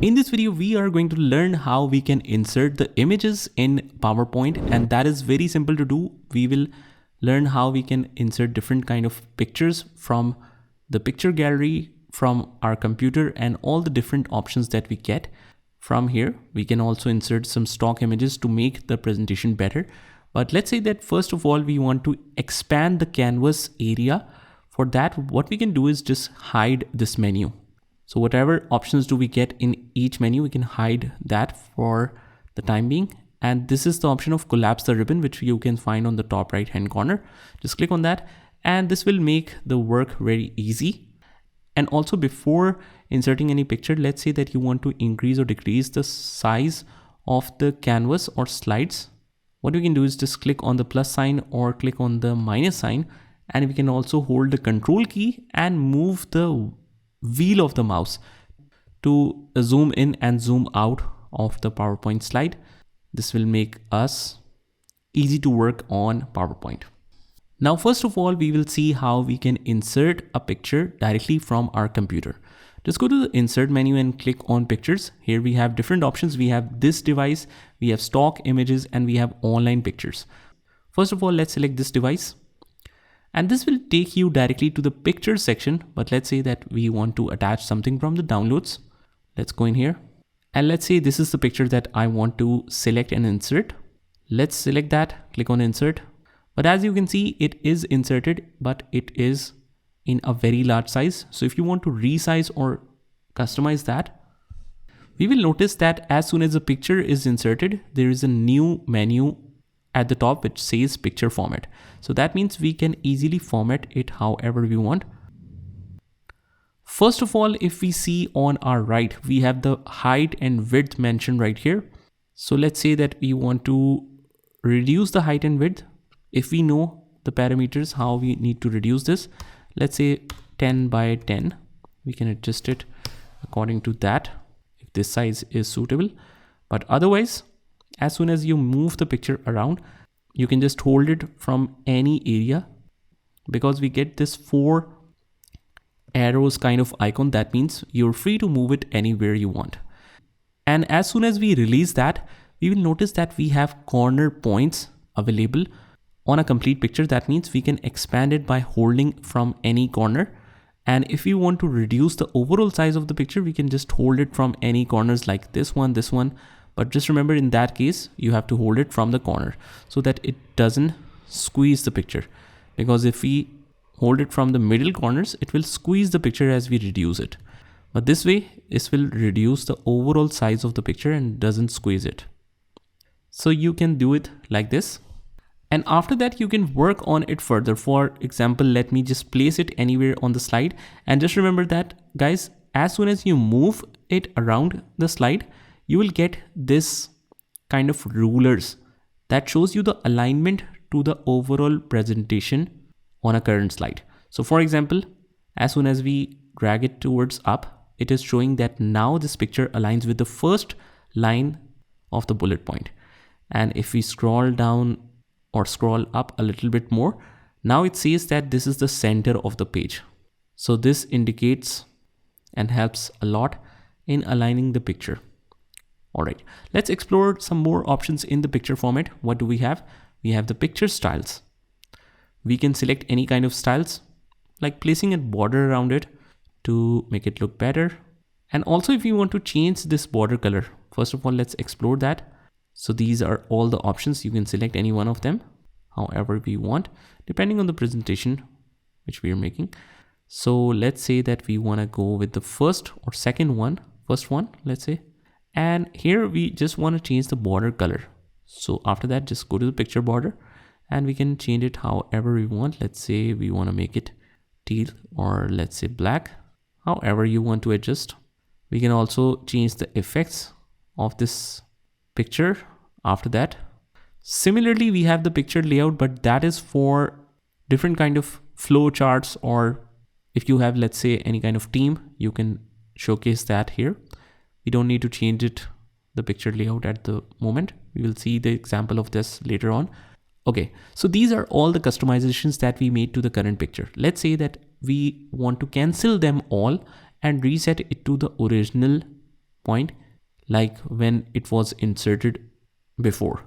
In this video, we are going to learn how we can insert the images in PowerPoint, and that is very simple to do. We will learn how we can insert different kind of pictures from the picture gallery, from our computer, and all the different options that we get from here. We can also insert some stock images to make the presentation better. But let's say that first of all, we want to expand the canvas area. For that, what we can do is just hide this menu. So whatever options do we get in each menu, we can hide that for the time being. And this is the option of collapse the ribbon, which you can find on the top right hand corner. Just click on that and this will make the work very easy. And also before inserting any picture, let's say that you want to increase or decrease the size of the canvas or slides. What we can do is just click on the plus sign or click on the minus sign, and we can also hold the control key and move the wheel of the mouse to zoom in and zoom out of the PowerPoint slide. This will make us easy to work on PowerPoint. Now, first of all, we will see how we can insert a picture directly from our computer. Just go to the insert menu and click on pictures. Here we have different options. We have this device, we have stock images, and we have online pictures. First of all, let's select this device. And this will take you directly to the picture section. But let's say that we want to attach something from the downloads. Let's go in here. And let's say this is the picture that I want to select and insert. Let's select that, click on insert. But as you can see, it is inserted, but it is in a very large size. So if you want to resize or customize that, we will notice that as soon as the picture is inserted, there is a new menu at the top which says picture format. So that means we can easily format it however we want. First of all, if we see on our right, we have the height and width mentioned right here. So let's say that we want to reduce the height and width. If we know the parameters, how we need to reduce this, let's say 10 by 10, we can adjust it according to that if this size is suitable. But otherwise, as soon as you move the picture around, you can just hold it from any area, because we get this 4 arrows kind of icon. That means you're free to move it anywhere you want. And as soon as we release that, we will notice that we have corner points available on a complete picture. That means we can expand it by holding from any corner. And if we want to reduce the overall size of the picture, we can just hold it from any corners like this one. But just remember, in that case, you have to hold it from the corner so that it doesn't squeeze the picture. Because if we hold it from the middle corners, it will squeeze the picture as we reduce it. But this way, this will reduce the overall size of the picture and doesn't squeeze it. So you can do it like this. And after that, you can work on it further. For example, let me just place it anywhere on the slide. And just remember that, guys, as soon as you move it around the slide, you will get this kind of rulers that shows you the alignment to the overall presentation on a current slide. So for example, as soon as we drag it towards up, it is showing that now this picture aligns with the first line of the bullet point. And if we scroll down or scroll up a little bit more, now it says that this is the center of the page. So this indicates and helps a lot in aligning the picture. All right, let's explore some more options in the picture format. What do we have? We have the picture styles. We can select any kind of styles, like placing a border around it to make it look better. And also if you want to change this border color, first of all, let's explore that. So these are all the options. You can select any one of them, however we want, depending on the presentation which we are making. So let's say that we want to go with the first one, let's say. And here we just want to change the border color. So after that, just go to the picture border and we can change it however we want. Let's say we want to make it teal, or let's say black, however you want to adjust. We can also change the effects of this picture after that. Similarly, we have the picture layout, but that is for different kind of flow charts, or if you have, let's say, any kind of team, you can showcase that here. We don't need to change it, the picture layout at the moment. We will see the example of this later on. Okay, so these are all the customizations that we made to the current picture. Let's say that we want to cancel them all and reset it to the original point like when it was inserted before.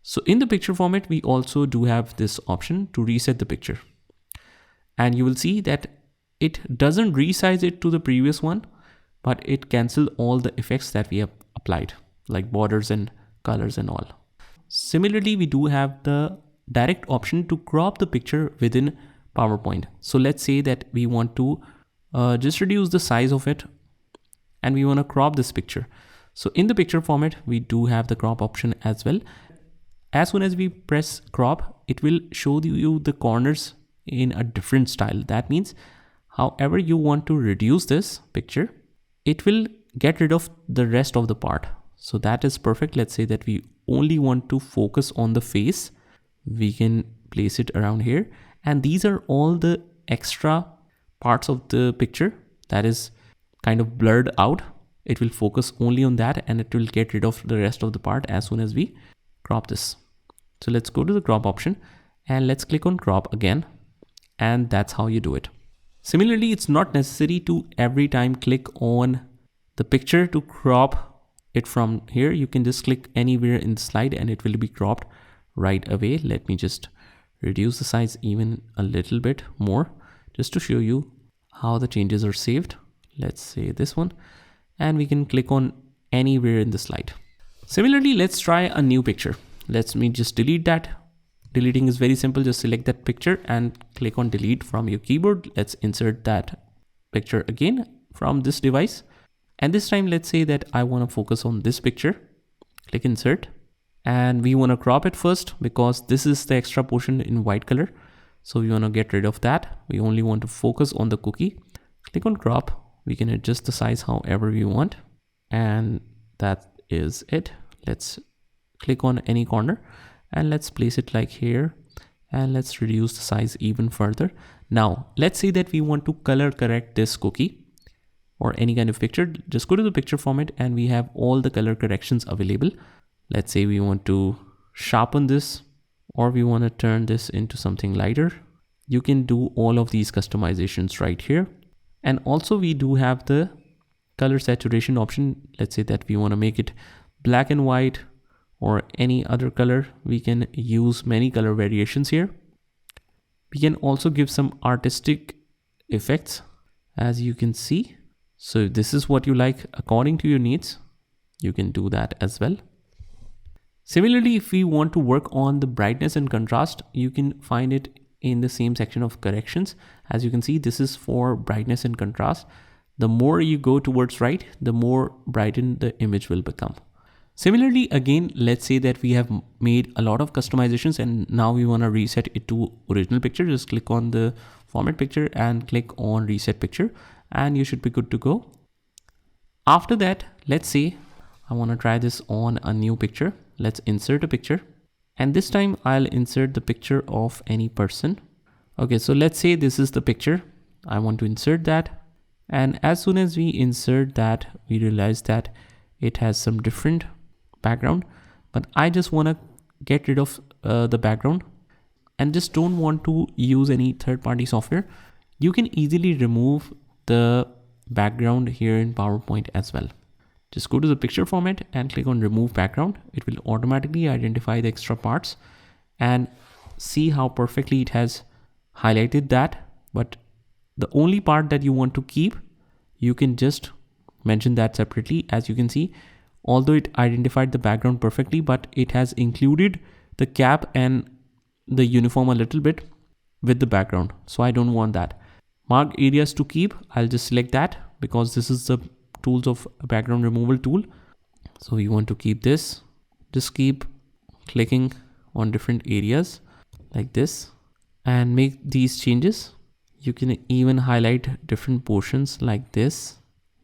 So in the picture format, we also do have this option to reset the picture. And you will see that it doesn't resize it to the previous one, but it cancels all the effects that we have applied, like borders and colors and all. Similarly, we do have the direct option to crop the picture within PowerPoint. So let's say that we want to just reduce the size of it and we want to crop this picture. So in the picture format, we do have the crop option as well. As soon as we press crop, it will show you the corners in a different style. That means however you want to reduce this picture, it will get rid of the rest of the part. So that is perfect. Let's say that we only want to focus on the face. We can place it around here. And these are all the extra parts of the picture that is kind of blurred out. It will focus only on that and it will get rid of the rest of the part as soon as we crop this. So let's go to the crop option and let's click on crop again. And that's how you do it. Similarly, it's not necessary to every time click on the picture to crop it from here. You can just click anywhere in the slide and it will be cropped right away. Let me just reduce the size even a little bit more just to show you how the changes are saved. Let's say this one, and we can click on anywhere in the slide. Similarly, let's try a new picture. Let me just delete that. Deleting is very simple. Just select that picture and click on delete from your keyboard. Let's insert that picture again from this device. And this time, let's say that I want to focus on this picture. Click insert. And we want to crop it first because this is the extra portion in white color. So we want to get rid of that. We only want to focus on the cookie. Click on crop. We can adjust the size however we want. And that is it. Let's click on any corner and let's place it like here. And let's reduce the size even further. Now, let's say that we want to color correct this cookie or any kind of picture. Just go to the picture format and we have all the color corrections available. Let's say we want to sharpen this or we want to turn this into something lighter. You can do all of these customizations right here. And also we do have the color saturation option. Let's say that we want to make it black and white or any other color. We can use many color variations here. We can also give some artistic effects as you can see. So this is what you like according to your needs. You can do that as well. Similarly, if we want to work on the brightness and contrast, you can find it in the same section of corrections. As you can see, this is for brightness and contrast. The more you go towards right, the more brightened the image will become. Similarly, again, let's say that we have made a lot of customizations and now we want to reset it to original picture. Just click on the format picture and click on reset picture and you should be good to go. After that, let's say I want to try this on a new picture. Let's insert a picture. And this time I'll insert the picture of any person. Okay, so let's say this is the picture. I want to insert that. And as soon as we insert that, we realize that it has some different background. But I just want to get rid of the background and just don't want to use any third-party software. You can easily remove the background here in PowerPoint as well. Just go to the picture format and click on remove background. It will automatically identify the extra parts and see how perfectly it has highlighted that. But the only part that you want to keep, you can just mention that separately. As you can see, although it identified the background perfectly, but it has included the cap and the uniform a little bit with the background. So I don't want that. Mark areas to keep. I'll just select that because this is the tools of background removal tool. So you want to keep this. Just keep clicking on different areas like this and make these changes. You can even highlight different portions like this.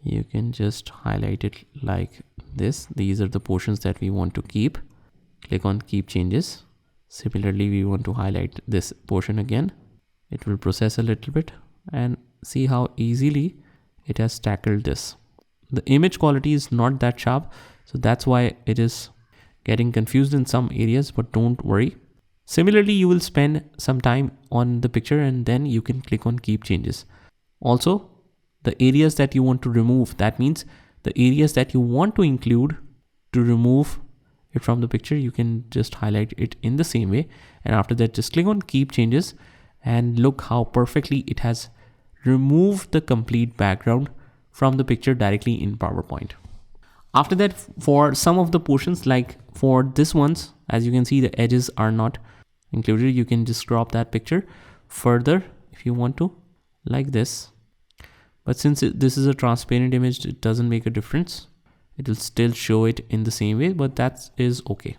You can just highlight it like this. These are the portions that we want to keep. Click on keep changes. Similarly, we want to highlight this portion again. It will process a little bit and see how easily it has tackled this. The image quality is not that sharp, so that's why it is getting confused in some areas, but don't worry. Similarly, you will spend some time on the picture and then you can click on keep changes. Also, the areas that you want to remove, that means the areas that you want to include to remove it from the picture, you can just highlight it in the same way. And after that, just click on keep changes and look how perfectly it has removed the complete background from the picture directly in PowerPoint. After that, for some of the portions, like for this ones, as you can see, the edges are not included. You can just crop that picture further if you want to, like this. But since this is a transparent image, it doesn't make a difference. It will still show it in the same way, but that is okay.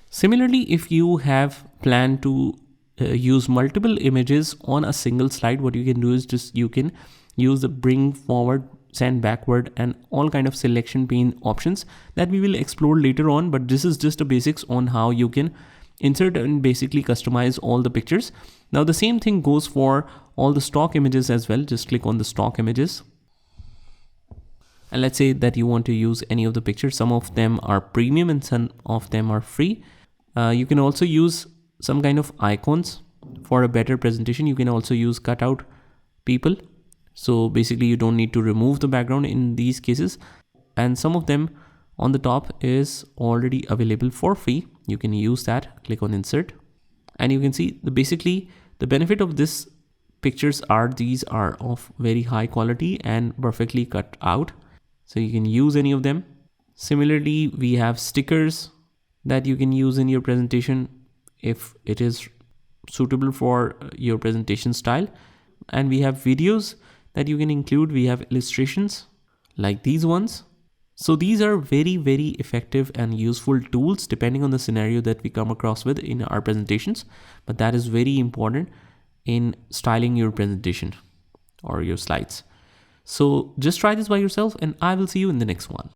Similarly, if you have planned to use multiple images on a single slide, what you can do is just you can use the bring forward, send backward, and all kind of selection pane options that we will explore later on. But this is just the basics on how you can insert and basically customize all the pictures. Now the same thing goes for all the stock images as well. Just click on the stock images. And let's say that you want to use any of the pictures. Some of them are premium and some of them are free. You can also use some kind of icons for a better presentation. You can also use cutout people. So basically you don't need to remove the background in these cases. And some of them on the top is already available for free. You can use that, click on insert. And you can see basically the benefit of this pictures are these are of very high quality and perfectly cut out. So you can use any of them. Similarly, we have stickers that you can use in your presentation if it is suitable for your presentation style. And we have videos that you can include. We have illustrations like these ones. So these are very, very effective and useful tools depending on the scenario that we come across with in our presentations. But that is very important in styling your presentation or your slides. So just try this by yourself and I will see you in the next one.